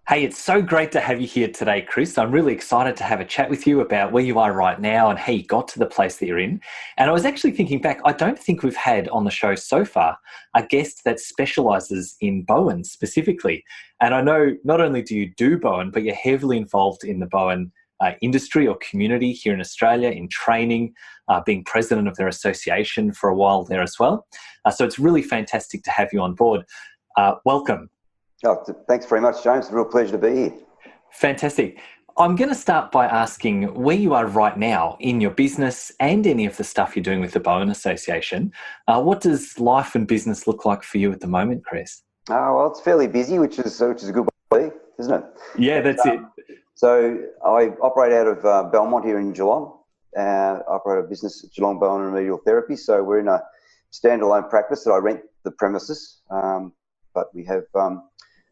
Hey, it's so great to have you here today, Chris. I'm really excited to have a chat with you about where you are right now and how you got to the place that you're in. And I was actually thinking back, I don't think we've had on the show so far a guest that specialises in Bowen specifically. And I know not only do you do Bowen, but you're heavily involved in the Bowen industry or community here in Australia in training, being president of their association for a while there as well. So it's really fantastic to have you on board. Welcome. Oh, thanks very much, James. It's a real pleasure to be here. Fantastic. I'm going to start by asking where you are right now in your business and any of the stuff you're doing with the Bowen Association. What does life and business look like for you at the moment, Chris? Well, it's fairly busy, which is a good way to be, isn't it? Yeah, that's it. So I operate out of Belmont here in Geelong. I operate a business at Geelong, Bowen and Remedial Therapies. So we're in a standalone practice that I rent the premises, but we have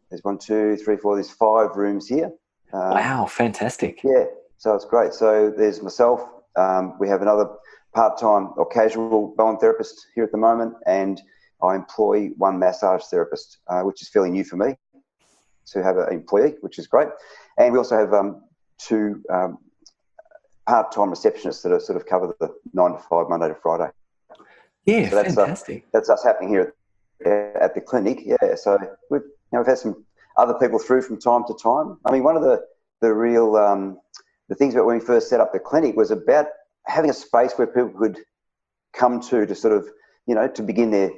there's 1, 2, 3, 4. There's 5 rooms here. Wow, fantastic. Yeah, so it's great. So there's myself. We have another part-time or casual Bowen therapist here at the moment, and I employ 1 massage therapist, which is fairly new for me to have an employee, which is great. And we also have 2 part-time receptionists that are sort of cover the 9 to 5, Monday to Friday. Yeah, so that's, fantastic. That's us happening here at the clinic. Yeah, so we've had some other people through from time to time. I mean, one of the real the things about when we first set up the clinic was about having a space where people could come to sort of, to begin their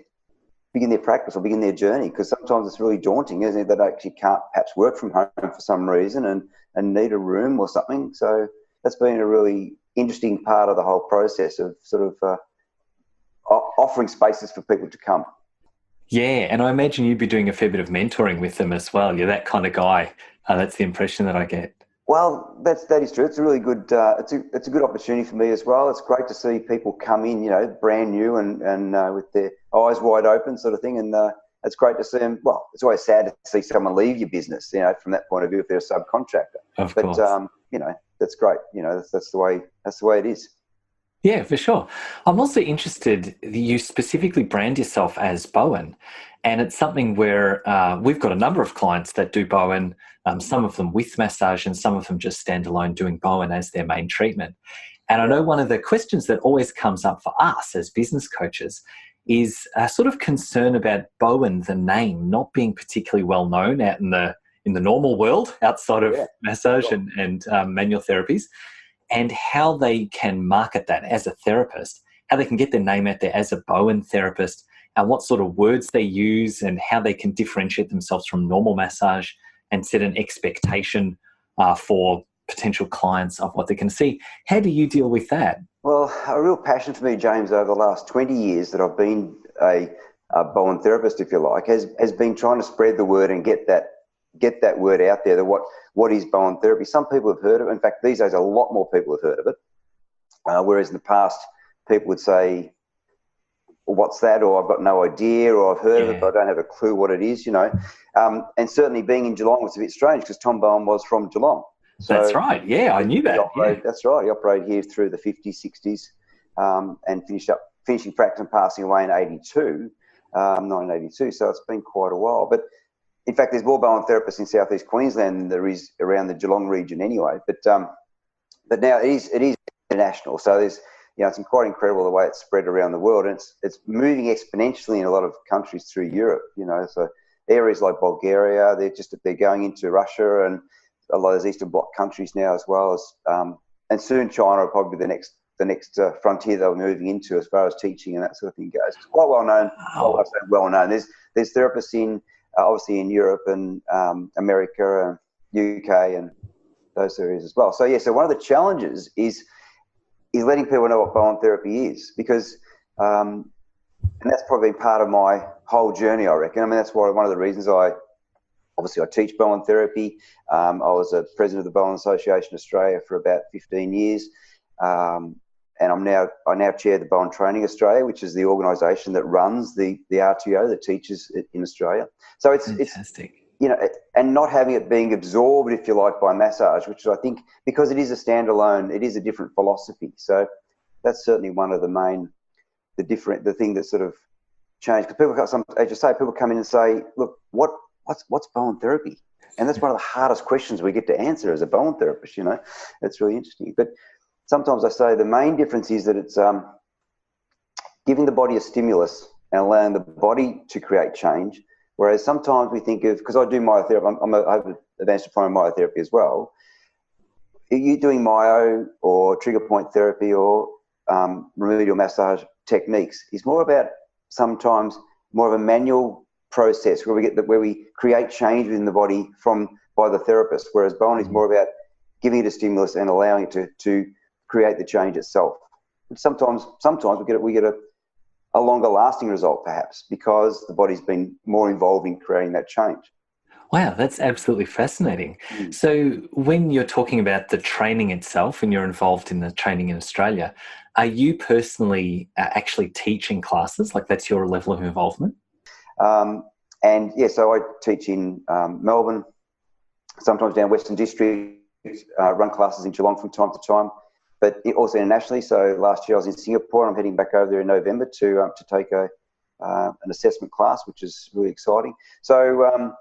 practice or begin their journey, because sometimes it's really daunting, isn't it, that they actually can't perhaps work from home for some reason and need a room or something. So that's been a really interesting part of the whole process of sort of offering spaces for people to come. Yeah, and I imagine you'd be doing a fair bit of mentoring with them as well. You're that kind of guy. That's the impression that I get. Well, that is true. It's a really good it's a good opportunity for me as well. It's great to see people come in, brand new and with their eyes wide open, sort of thing. And it's great to see them. Well, it's always sad to see someone leave your business, from that point of view if they're a subcontractor. Of course. That's great. That's the way it is. Yeah, for sure. I'm also interested, you specifically brand yourself as Bowen, and it's something where we've got a number of clients that do Bowen, some of them with massage and some of them just stand alone doing Bowen as their main treatment. And I know one of the questions that always comes up for us as business coaches is a sort of concern about Bowen, the name, not being particularly well known out in the normal world outside of massage and manual therapies, and how they can market that as a therapist, how they can get their name out there as a Bowen therapist, and what sort of words they use and how they can differentiate themselves from normal massage and set an expectation for potential clients of what they can see. How do you deal with that? Well, a real passion for me, James, over the last 20 years that I've been a Bowen therapist, if you like, has been trying to spread the word and get that word out there, that what is Bowen therapy. Some people have heard of it. In fact, these days a lot more people have heard of it, whereas in the past people would say, well, what's that? Or I've got no idea, or I've heard of it, but I don't have a clue what it is, And certainly being in Geelong was a bit strange because Tom Bowen was from Geelong. So that's right. Yeah, I knew that. That's right. He operated here through the 50s, 60s, and finishing practice and passing away in 1982. So it's been quite a while. But in fact, there's more Bowen therapists in southeast Queensland than there is around the Geelong region anyway. But now it is international. So there's it's quite incredible the way it's spread around the world, and it's moving exponentially in a lot of countries through Europe. So areas like Bulgaria, they're going into Russia and a lot of those Eastern Bloc countries now, as well as and soon China will probably be the next frontier they're moving into as far as teaching and that sort of thing goes. It's quite well known. Wow. Well known. There's therapists in obviously in Europe and America and UK and those areas as well. So one of the challenges is letting people know what Bowen therapy is, because and that's probably been part of my whole journey, I reckon. I mean, that's why one of the reasons I teach Bowen therapy. I was a president of the Bowen Association Australia for about 15 years. And I now chair the Bowen Training Australia, which is the organisation that runs the RTO that teaches it in Australia. So it's fantastic. And not having it being absorbed, if you like, by massage, which I think, because it is a standalone, it is a different philosophy. So that's certainly one of the thing that sort of changed. Because people, as you say, people come in and say, look, what's Bowen therapy? And that's one of the hardest questions we get to answer as a Bowen therapist, you know. It's really interesting. But sometimes I say the main difference is that it's giving the body a stimulus and allowing the body to create change. Whereas sometimes we think of, because I do myotherapy, I have an advanced diploma in myotherapy as well. You're doing myo or trigger point therapy or remedial massage techniques is more about sometimes more of a manual process where we create change within the body by the therapist, whereas Bowen is more about giving it a stimulus and allowing it to create the change itself. And sometimes we get a longer lasting result, perhaps, because the body's been more involved in creating that change. Wow, that's absolutely fascinating. So when you're talking about the training itself and you're involved in the training in Australia, are you personally actually teaching classes? Like that's your level of involvement? And yeah, so I teach in Melbourne, sometimes down Western District, run classes in Geelong from time to time, but also internationally. So last year I was in Singapore. I'm heading back over there in November to take an assessment class, which is really exciting. So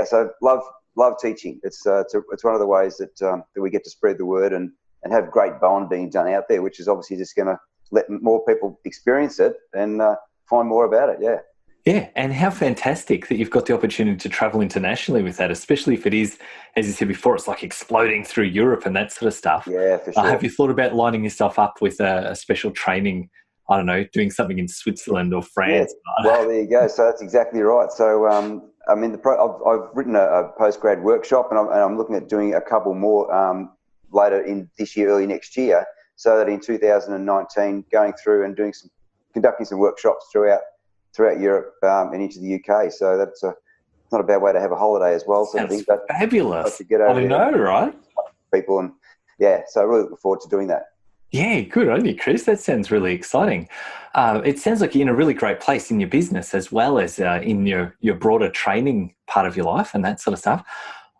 so love teaching. It's one of the ways that we get to spread the word and have great Bowen being done out there, which is obviously just going to let more people experience it and find more about it. Yeah. Yeah, and how fantastic that you've got the opportunity to travel internationally with that, especially if it is, as you said before, it's like exploding through Europe and that sort of stuff. Yeah, for sure. Have you thought about lining yourself up with a special training, I don't know, doing something in Switzerland or France? Yeah. Well, there you go. So that's exactly right. So, I mean, I've written a postgrad workshop and I'm looking at doing a couple more later in this year, early next year, so that in 2019, going through and conducting some workshops throughout Europe and into the UK. So that's not a bad way to have a holiday as well. So That's fabulous. To get over I know, right? People and yeah, so I really look forward to doing that. Yeah, good on you, Chris. That sounds really exciting. It sounds like you're in a really great place in your business as well as in your broader training part of your life and that sort of stuff.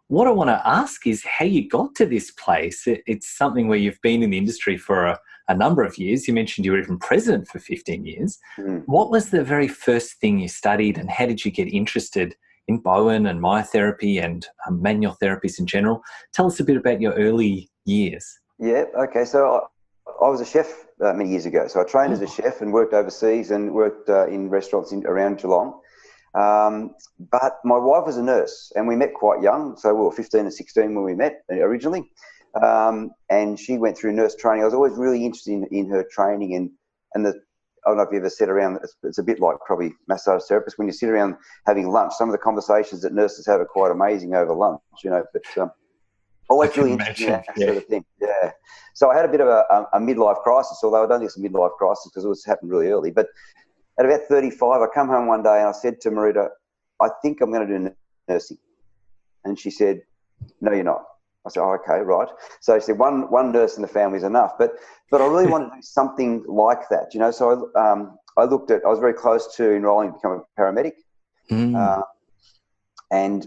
What I want to ask is how you got to this place. It's something where you've been in the industry for a number of years. You mentioned you were even president for 15 years. What was the very first thing you studied and how did you get interested in Bowen and myotherapy and manual therapies in general? Tell us a bit about your early years. Yeah, okay. So I was a chef many years ago. So I trained as a chef and worked overseas and worked in restaurants around Geelong. But my wife was a nurse and we met quite young. So we were 15 and 16 when we met originally. And she went through nurse training. I was always really interested in her training and I don't know if you ever sit around, it's a bit like probably massage therapists, when you sit around having lunch, some of the conversations that nurses have are quite amazing over lunch, you know, but always really interested in that sort of thing. Yeah. So I had a bit of a midlife crisis, although I don't think it's a midlife crisis because it was happened really early. But at about 35, I come home one day and I said to Marita, I think I'm going to do nursing. And she said, no, you're not. I said, oh, okay, right. So she said, one nurse in the family is enough. But I really wanted to do something like that, you know. So I was very close to enrolling to become a paramedic. And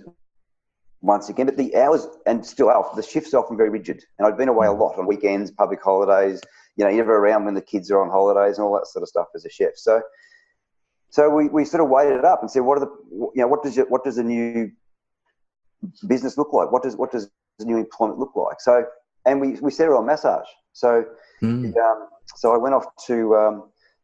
once again, but the hours and still the shifts are often very rigid. And I'd been away a lot on weekends, public holidays, you know, you're never around when the kids are on holidays and all that sort of stuff as a chef. So we sort of weighed it up and said, what does a new business look like? What does the new employment look like? So, and we settled on massage. So, so I went off to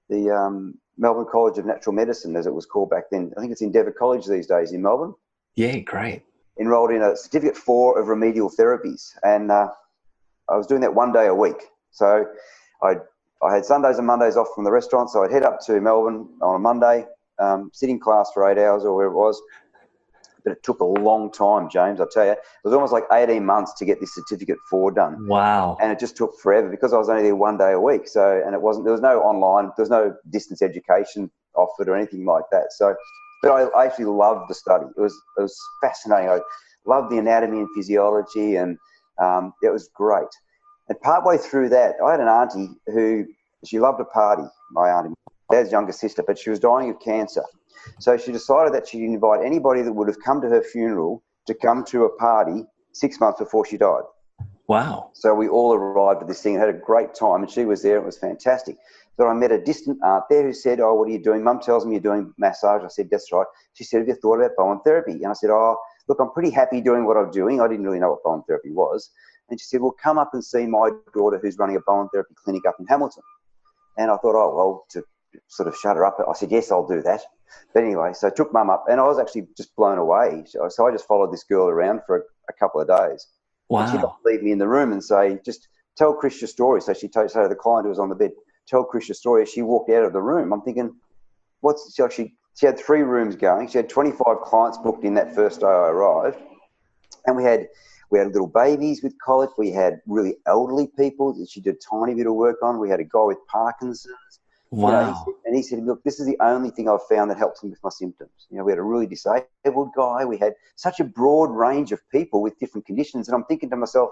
the Melbourne College of Natural Medicine, as it was called back then. I think it's Endeavour College these days in Melbourne. Yeah, great. Enrolled in a Certificate 4 of Remedial Therapies. And I was doing that one day a week. So I had Sundays and Mondays off from the restaurant, so I'd head up to Melbourne on a Monday, sit in class for 8 hours or wherever it was. But it took a long time, James, I'll tell you. It was almost like 18 months to get this Certificate 4 done. Wow. And it just took forever because I was only there one day a week. So, and there was no online, there was no distance education offered or anything like that. So, but I actually loved the study. It was fascinating. I loved the anatomy and physiology, and it was great. And partway through that, I had an auntie she loved a party, my auntie, my dad's younger sister, but she was dying of cancer. So she decided that she'd invite anybody that would have come to her funeral to come to a party 6 months before she died. Wow. So we all arrived at this thing and had a great time, and she was there. It was fantastic. But I met a distant aunt there who said, oh, what are you doing? Mum tells me you're doing massage. I said, that's right. She said, have you thought about Bowen therapy? And I said, oh, look, I'm pretty happy doing what I'm doing. I didn't really know what Bowen therapy was. And she said, well, come up and see my daughter who's running a Bowen therapy clinic up in Hamilton. And I thought, oh, well, to sort of shut her up, I said, yes, I'll do that. But anyway, so I took Mum up, and I was actually just blown away. So I just followed this girl around for a couple of days. Wow. And she'd leave me in the room and say, just tell Chris your story. So she told the client who was on the bed, tell Chris your story. As she walked out of the room, I'm thinking, she had 3 rooms going. She had 25 clients booked in that first day I arrived. And we had little babies with colic. We had really elderly people that she did a tiny bit of work on. We had a guy with Parkinson's. Wow. He said, look, this is the only thing I've found that helps me with my symptoms. We had a really disabled guy. We had such a broad range of people with different conditions. And I'm thinking to myself,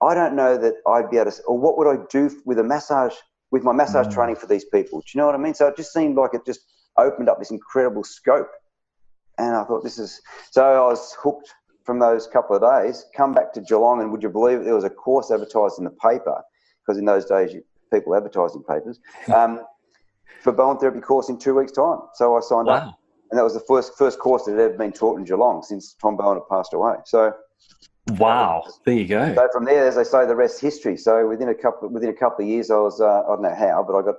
I don't know that I'd be able to, or what would I do with my massage training for these people? Do you know what I mean? So it just seemed like it just opened up this incredible scope. And I thought so I was hooked from those couple of days, come back to Geelong, and would you believe it, there was a course advertised in the paper, because in those days people advertised in papers, for Bowen therapy course in 2 weeks' time. So I signed up, and that was the first course that had ever been taught in Geelong since Tom Bowen had passed away. So, wow, there you go. So from there, as they say, the rest's history. So within a couple of years, I was I don't know how, but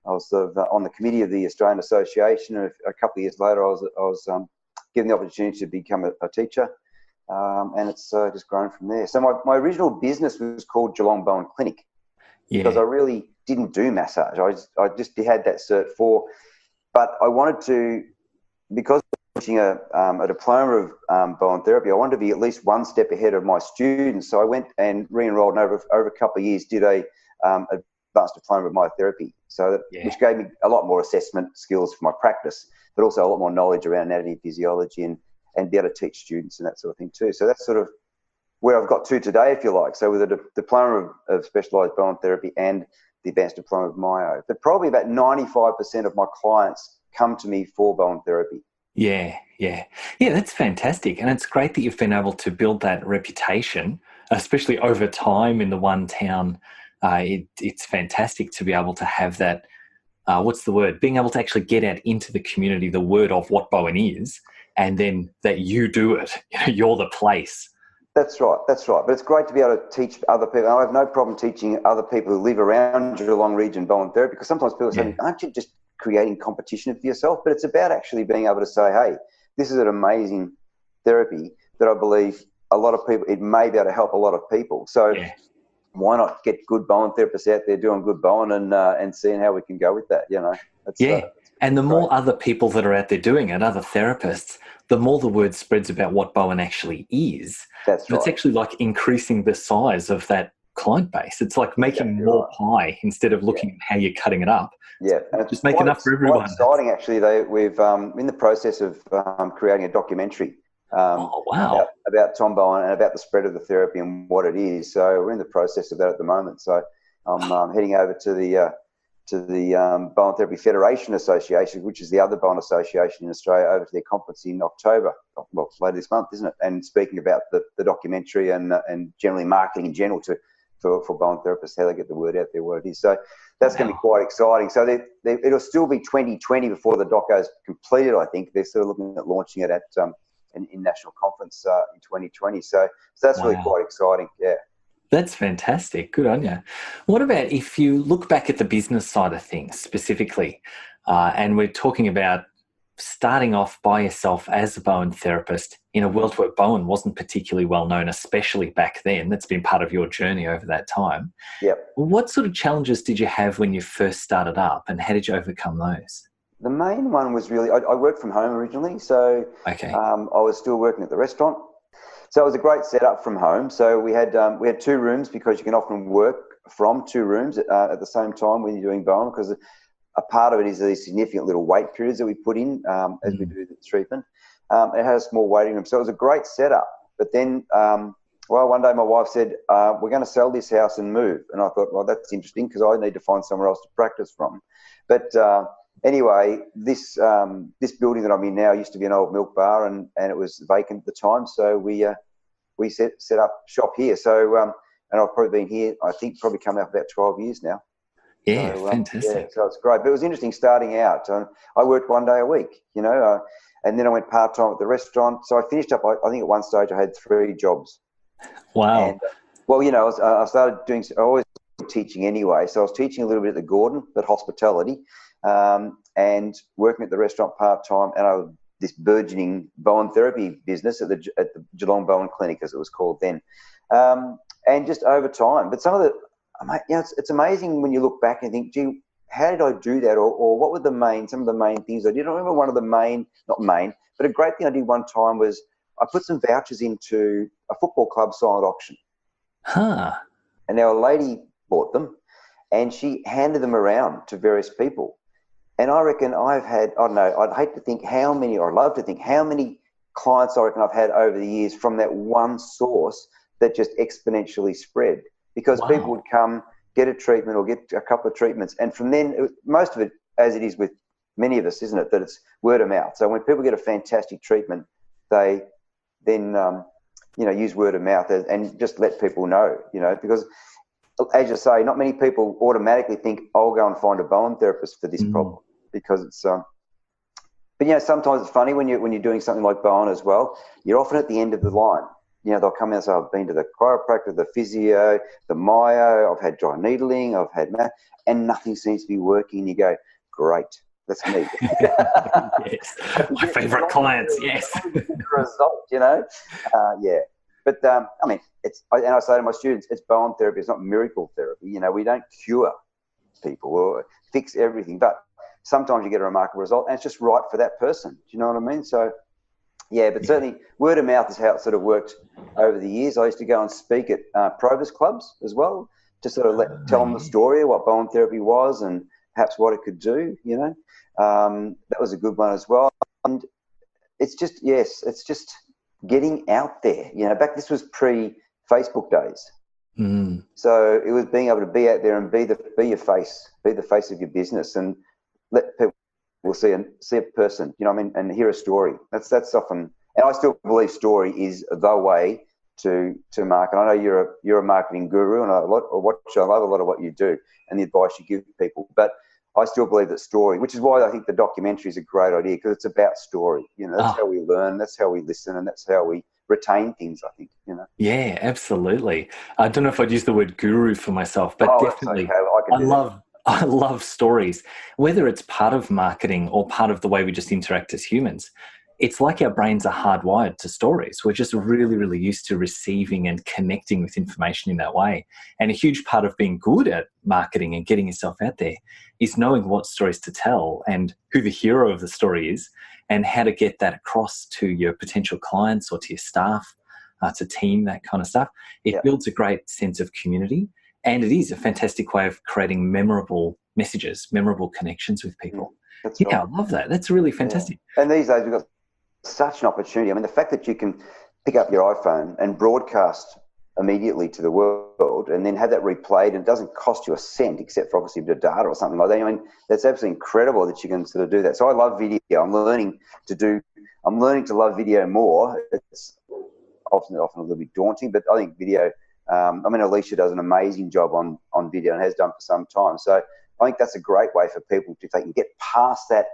I was sort of on the committee of the Australian Association. And a couple of years later, I was given the opportunity to become a teacher, and it's just grown from there. So my original business was called Geelong Bowen Clinic, because I really didn't do massage. I just had that cert but I wanted to, because I was teaching a diploma of Bowen therapy, I wanted to be at least one step ahead of my students. So I went and re-enrolled, and over a couple of years did a advanced diploma of myotherapy, which gave me a lot more assessment skills for my practice, but also a lot more knowledge around anatomy and physiology, and be able to teach students and that sort of thing too. So that's sort of where I've got to today, if you like. So with a diploma of specialised Bowen therapy and the advanced diploma of myo. But probably about 95% of my clients come to me for Bowen therapy. Yeah, that's fantastic. And it's great that you've been able to build that reputation, especially over time in the one town. It's fantastic to be able to have that, being able to actually get out into the community the word of what Bowen is, and then that you do it. You're the place. That's right. But it's great to be able to teach other people. I have no problem teaching other people who live around Geelong region Bowen therapy, because sometimes people say, aren't you just creating competition for yourself? But it's about actually being able to say, hey, this is an amazing therapy that I believe a lot of people, it may be able to help a lot of people. So why not get good Bowen therapists out there doing good Bowen and seeing how we can go with that, And the more other people that are out there doing it, other therapists, the more the word spreads about what Bowen actually is. That's right. It's actually like increasing the size of that client base. It's like making more pie instead of looking at how you're cutting it up. Yeah, and just make enough for everyone. It's exciting, actually. We've in the process of creating a documentary about Tom Bowen and about the spread of the therapy and what it is. So we're in the process of that at the moment. So I'm heading over to the Bowen Therapy Federation Association, which is the other Bowen association in Australia, over to their conference in October, well, later this month, isn't it? And speaking about the documentary and generally marketing in general for Bowen therapists, how they get the word out there, what it is. So that's going to be quite exciting. So it'll still be 2020 before the doco's completed, I think. They're still looking at launching it at an national conference in 2020. So that's really quite exciting, yeah. That's fantastic. Good on you. What about if you look back at the business side of things specifically, and we're talking about starting off by yourself as a Bowen therapist in a world where Bowen wasn't particularly well known, especially back then. That's been part of your journey over that time. Yep. What sort of challenges did you have when you first started up, and how did you overcome those? The main one was really, I worked from home originally, so I was still working at the restaurant. So it was a great setup from home. So we had 2 rooms, because you can often work from 2 rooms at the same time when you're doing Bowen, because a part of it is these significant little wait periods that we put in as we do the treatment. It had a small waiting room. So it was a great setup. But then, one day my wife said, we're going to sell this house and move. And I thought, well, that's interesting, because I need to find somewhere else to practice from. But anyway, this building that I'm in now used to be an old milk bar, and it was vacant at the time. So we set up shop here. So and I've probably been here, I think, probably coming up about 12 years now. Yeah, so, fantastic. Yeah, so it's great. But it was interesting starting out. I worked one day a week, and then I went part-time at the restaurant. So I finished up, I think at one stage I had 3 jobs. Wow. And, well, I started doing, I always teaching anyway. So I was teaching a little bit at the Gordon, but hospitality, and working at the restaurant part-time. And I was this burgeoning Bowen therapy business at the Geelong Bowen Clinic, as it was called then. And just over time. But some of the, it's amazing when you look back and think, gee, how did I do that? Or what were some of the main things I did? I remember one of the but a great thing I did one time was I put some vouchers into a football club silent auction. Huh. And now a lady bought them and she handed them around to various people. And I reckon I've had, I don't know, I'd hate to think how many, or I'd love to think how many clients I reckon I've had over the years from that one source that just exponentially spread, because people would come, get a treatment or get a couple of treatments. And from then, most of it, as it is with many of us, isn't it, that it's word of mouth. So when people get a fantastic treatment, they then, use word of mouth and just let people know, because as you say, not many people automatically think, I'll go and find a Bowen therapist for this problem, because it's, but sometimes it's funny when you're doing something like Bowen as well, you're often at the end of the line. They'll come in and say, I've been to the chiropractor, the physio, the myo, I've had dry needling, I've had math, and nothing seems to be working. And you go, great, that's me. Yes, my favourite clients, yes. Result, yeah. But, I say to my students, it's Bowen therapy, it's not miracle therapy. We don't cure people or fix everything, but sometimes you get a remarkable result and it's just right for that person. Do you know what I mean? So, yeah, but certainly word of mouth is how it sort of worked over the years. I used to go and speak at Provers clubs as well, to sort of tell them the story of what Bowen therapy was and perhaps what it could do, That was a good one as well. And it's just getting out there. This was pre-Facebook days. So it was being able to be out there and be the face of your business and let people see a person, and hear a story. That's often, and I still believe story is the way to market. I know you're a marketing guru, and I love a lot of what you do and the advice you give people. But I still believe that story, which is why I think the documentary is a great idea, because it's about story. That's how we learn, that's how we listen, and that's how we retain things, I think, Yeah, absolutely. I don't know if I'd use the word guru for myself, but definitely I love stories, whether it's part of marketing or part of the way we just interact as humans. It's like our brains are hardwired to stories. We're just really, really used to receiving and connecting with information in that way. And a huge part of being good at marketing and getting yourself out there is knowing what stories to tell and who the hero of the story is and how to get that across to your potential clients or to your staff, to team, that kind of stuff. It builds a great sense of community. And it is a fantastic way of creating memorable messages, memorable connections with people. That's right. I love that. That's really fantastic. Yeah. And these days we've got such an opportunity. I mean, the fact that you can pick up your iPhone and broadcast immediately to the world and then have that replayed, and it doesn't cost you a cent except for obviously a bit of data or something like that. I mean, that's absolutely incredible that you can sort of do that. So I love video. I'm learning to love video more. It's often a little bit daunting, but I think video, Alicia does an amazing job on video and has done for some time. So I think that's a great way for people if they can get past that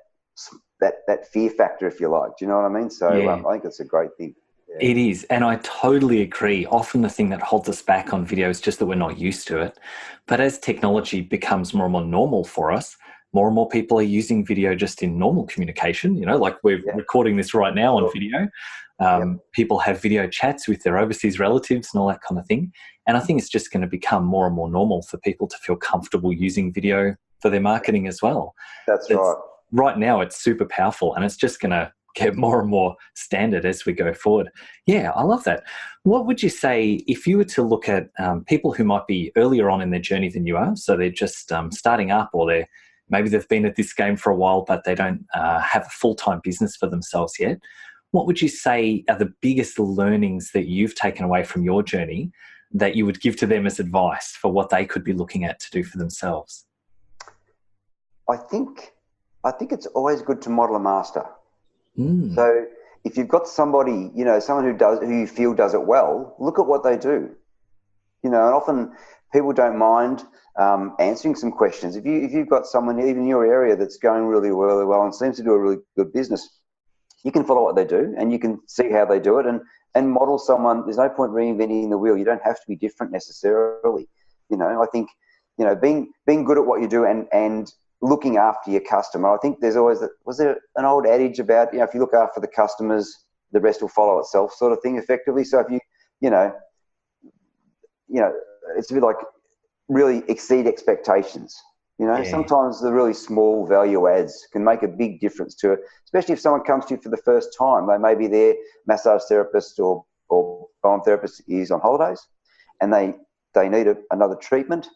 fear factor, if you like. Do you know what I mean? So I think it's a great thing. Yeah. It is. And I totally agree. Often the thing that holds us back on video is just that we're not used to it. But as technology becomes more and more normal for us, more and more people are using video just in normal communication, like we're recording this right now on video. People have video chats with their overseas relatives and all that kind of thing. And I think it's just going to become more and more normal for people to feel comfortable using video for their marketing as well. That's right. Right now, it's super powerful, and it's just going to get more and more standard as we go forward. Yeah, I love that. What would you say if you were to look at people who might be earlier on in their journey than you are, so they're just starting up, or maybe they've been at this game for a while, but they don't have a full-time business for themselves yet? What would you say are the biggest learnings that you've taken away from your journey that you would give to them as advice for what they could be looking at to do for themselves? I think it's always good to model a master. So if you've got somebody, someone who you feel does it well, look at what they do. And often people don't mind answering some questions. If you've got someone even in your area that's going really, really well and seems to do a really good business, you can follow what they do and you can see how they do it and model someone. There's no point reinventing the wheel. You don't have to be different necessarily. I think, being good at what you do and looking after your customer. I think there's always was there an old adage about, if you look after the customers, the rest will follow itself, sort of thing, effectively. So if it's a bit like really exceed expectations. Sometimes the really small value adds can make a big difference to it, especially if someone comes to you for the first time. They may be their massage therapist or Bowen therapist is on holidays and they need another treatment.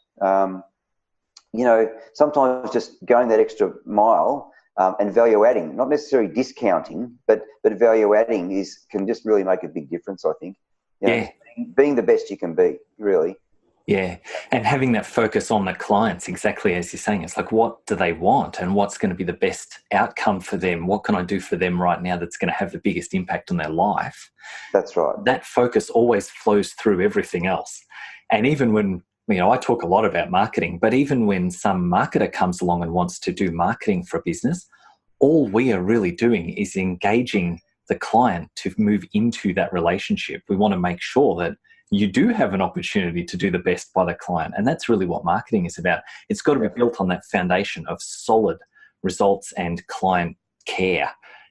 Sometimes just going that extra mile and value adding, not necessarily discounting, but value adding can just really make a big difference, I think. Being the best you can be, really. Yeah, and having that focus on the clients, exactly as you're saying. It's like, what do they want and what's going to be the best outcome for them? What can I do for them right now that's going to have the biggest impact on their life? That's right. That focus always flows through everything else. And even when, I talk a lot about marketing, but even when some marketer comes along and wants to do marketing for a business, all we are really doing is engaging the client to move into that relationship. We want to make sure that you do have an opportunity to do the best by the client. And that's really what marketing is about. It's got to be built on that foundation of solid results and client care.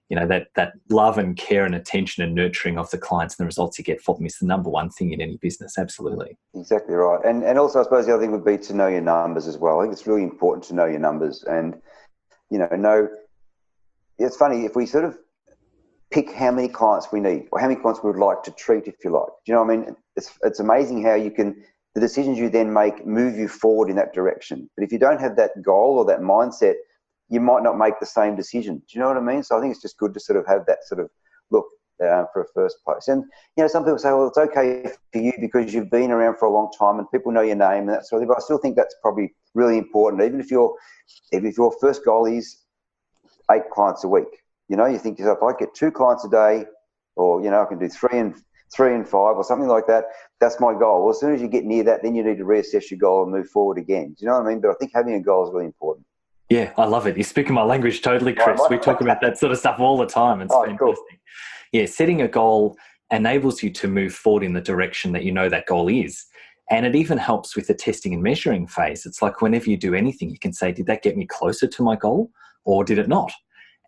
That love and care and attention and nurturing of the clients and the results you get for them is the number one thing in any business. Absolutely. Exactly right. And also, I suppose the other thing would be to know your numbers as well. I think it's really important to know your numbers and, it's funny if we sort of pick how many clients we need or how many clients we would like to treat, if you like. Do you know what I mean? It's amazing how the decisions you then make move you forward in that direction. But if you don't have that goal or that mindset, you might not make the same decision. Do you know what I mean? So I think it's just good to sort of have that sort of look for a first place. And, some people say, well, it's okay for you because you've been around for a long time and people know your name and that sort of thing. But I still think that's probably really important. Even if your first goal is 8 clients a week, you think to yourself, if I get 2 clients a day or, I can do 3 and 5 or something like that, that's my goal. Well, as soon as you get near that, then you need to reassess your goal and move forward again. Do you know what I mean? But I think having a goal is really important. Yeah, I love it. You're speaking my language totally, Chris. We talk about that sort of stuff all the time. It's fantastic. Cool. Yeah, setting a goal enables you to move forward in the direction that that goal is. And it even helps with the testing and measuring phase. It's like whenever you do anything, you can say, did that get me closer to my goal or did it not?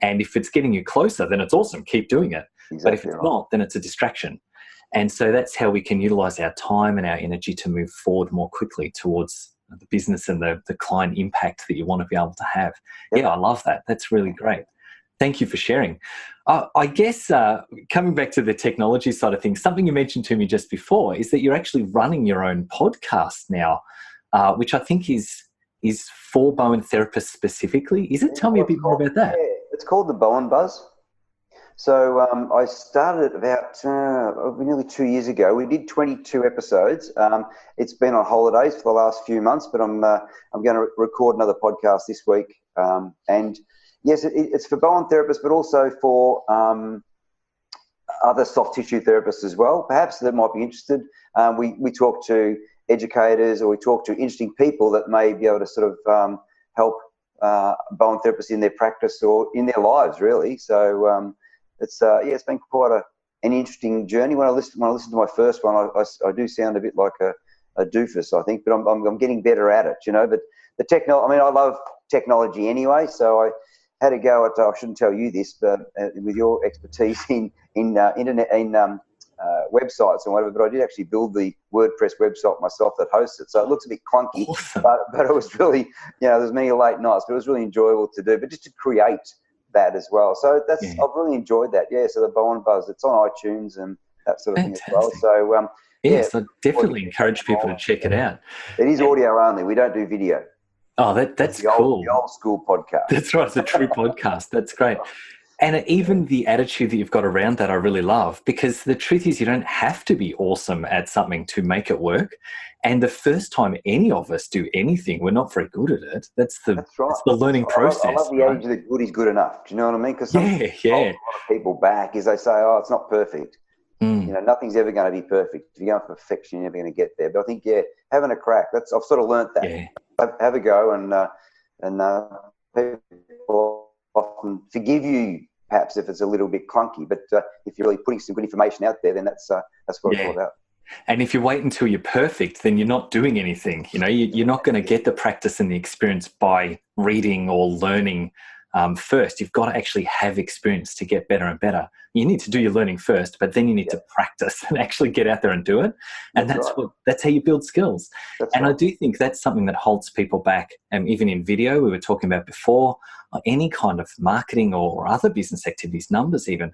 And if it's getting you closer, then it's awesome. Keep doing it. Exactly. But if it's not, then it's a distraction. And so that's how we can utilize our time and our energy to move forward more quickly towards the business and the client impact that you want to be able to have. Yep. Yeah, I love that. That's really great. Thank you for sharing. I guess coming back to the technology side of things, something you mentioned to me just before is that you're actually running your own podcast now, which I think is for Bowen therapists specifically. Is it? Tell me a bit more about that. Yeah, it's called the Bowen Buzz. So I started about nearly 2 years ago. We did 22 episodes. It's been on holidays for the last few months, but I'm going to record another podcast this week. And yes, it's for Bowen therapists, but also for other soft tissue therapists as well, perhaps that might be interested. We talk to educators or we talk to interesting people that may be able to sort of help Bowen therapists in their practice or in their lives, really. So it's been quite an interesting journey. When I listened to my first one, I do sound a bit like a doofus, I think, but I'm getting better at it, But the technology, I love technology anyway, so I had a go at, I shouldn't tell you this, but with your expertise in internet, in websites and whatever, but I did actually build the WordPress website myself that hosts it. So it looks a bit clunky, awesome. but it was really, there's many late nights, but it was really enjoyable to do, but just to create that as well. So I've really enjoyed that. Yeah. So the Bowen Buzz, it's on iTunes and that sort of Fantastic. thing as well. So so I definitely encourage people to check it out. It is audio only. We don't do video. Oh, that's cool. The old school podcast. That's right. It's a true podcast. That's great. And even the attitude that you've got around that, I really love, because the truth is you don't have to be awesome at something to make it work. And the first time any of us do anything, we're not very good at it. That's the learning process. I love the adage that good is good enough. Do you know what I mean? Because a lot of people back is they say, oh, it's not perfect. Nothing's ever going to be perfect. If you're going for perfection, you're never going to get there. But I think, having a crack, I've sort of learnt that. Yeah. Have a go and people often forgive you perhaps if it's a little bit clunky. But if you're really putting some good information out there, then that's what it's all about. And if you wait until you're perfect, then you're not doing anything. You're not going to get the practice and the experience by reading or learning first. You've got to actually have experience to get better and better. You need to do your learning first, but then you need to practice and actually get out there and do it. And that's how you build skills. I do think that's something that holds people back. Even in video, we were talking about before, or any kind of marketing or other business activities, numbers even.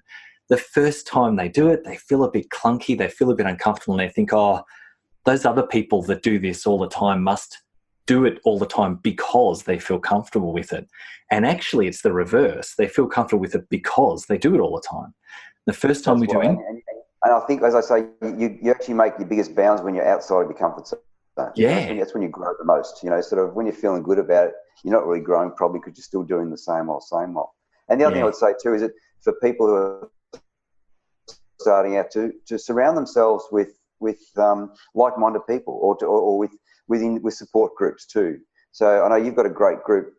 The first time they do it, they feel a bit clunky, they feel a bit uncomfortable, and they think, oh, those other people that do this all the time must do it all the time because they feel comfortable with it. And actually, it's the reverse. They feel comfortable with it because they do it all the time. The first time we do it. And I think, as I say, you actually make your biggest bounds when you're outside of your comfort zone. Yeah. That's when you grow the most. Sort of when you're feeling good about it, you're not really growing probably because you're still doing the same old. And the other thing I would say too is that for people who are starting out to surround themselves with like-minded people or with support groups too. So I know you've got a great group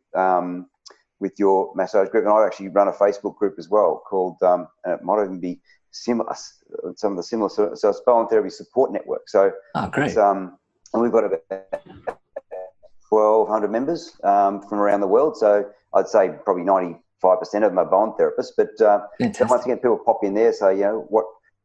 with your massage group, and I actually run a Facebook group as well called, and it might even be similar, some of the similar, so it's Bowen Therapy Support Network. So great. And we've got about 1,200 members from around the world. So I'd say probably 95% of them are Bowen therapists, but so once again, people pop in there, say,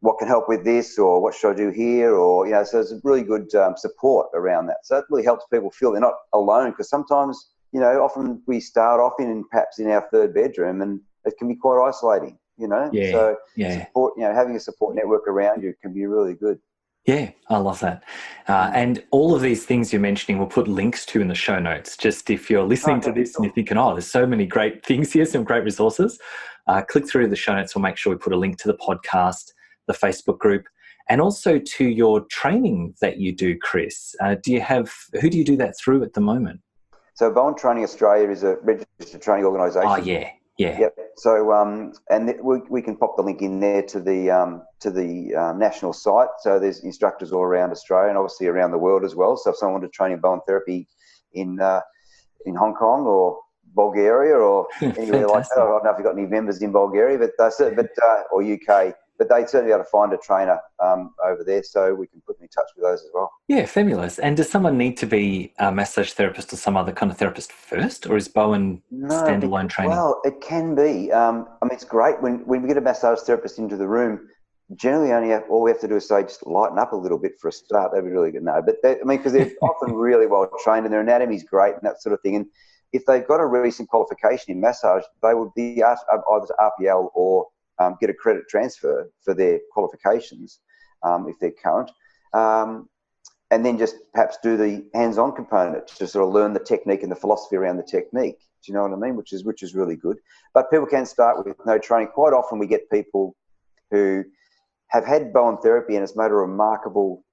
what can help with this, or what should I do here, or so it's a really good support around that. So it really helps people feel they're not alone, because sometimes often we start off perhaps in our third bedroom, and it can be quite isolating. So support, having a support network around you can be really good. Yeah, I love that. And all of these things you're mentioning, we'll put links to in the show notes. Just if you're listening to this and you're thinking, there's so many great things here, some great resources, click through the show notes. We'll make sure we put a link to the podcast, the Facebook group, and also to your training that you do, Chris. Who do you do that through at the moment? So Bowen Training Australia is a registered training organisation. Oh, yeah. Yep. So, and we can pop the link in there to the national site. So there's instructors all around Australia and obviously around the world as well. So if someone wanted to train in Bowen therapy in Hong Kong or Bulgaria or anywhere like that, I don't know if you've got any members in Bulgaria, or UK. But they'd certainly be able to find a trainer over there, so we can put them in touch with those as well. Yeah, fabulous. And does someone need to be a massage therapist or some other kind of therapist first, or is Bowen standalone training? Well, it can be. It's great when we get a massage therapist into the room. Generally, all we have to do is say, just lighten up a little bit for a start. That'd be really good. No, but because they're often really well trained and their anatomy's great and that sort of thing. And if they've got a recent qualification in massage, they would be either RPL or get a credit transfer for their qualifications if they're current, and then just perhaps do the hands-on component to sort of learn the technique and the philosophy around the technique. Do you know what I mean? Which is really good. But people can start with no training. Quite often we get people who have had Bowen therapy and it's made a remarkable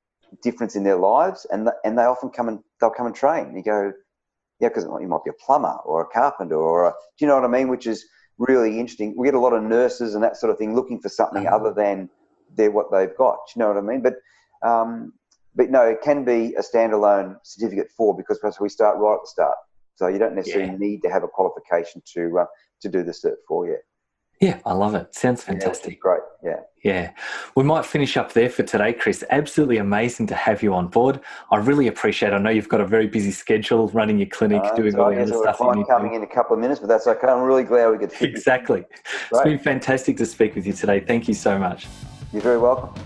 difference in their lives, and they often come and train. And you go, because you might be a plumber or a carpenter do you know what I mean? Which is really interesting. We get a lot of nurses and that sort of thing looking for something other than what they've got. Do you know what I mean? But no, it can be a standalone certificate because we start right at the start. So you don't necessarily need to have a qualification to do the cert for you. Yeah, I love it. Sounds fantastic. Great. Yeah. We might finish up there for today, Chris. Absolutely amazing to have you on board. I really appreciate it. I know you've got a very busy schedule running your clinic, doing all the other stuff. I'm coming in a couple of minutes, but that's okay. I'm really glad we could fit. Exactly. It's been fantastic to speak with you today. Thank you so much. You're very welcome.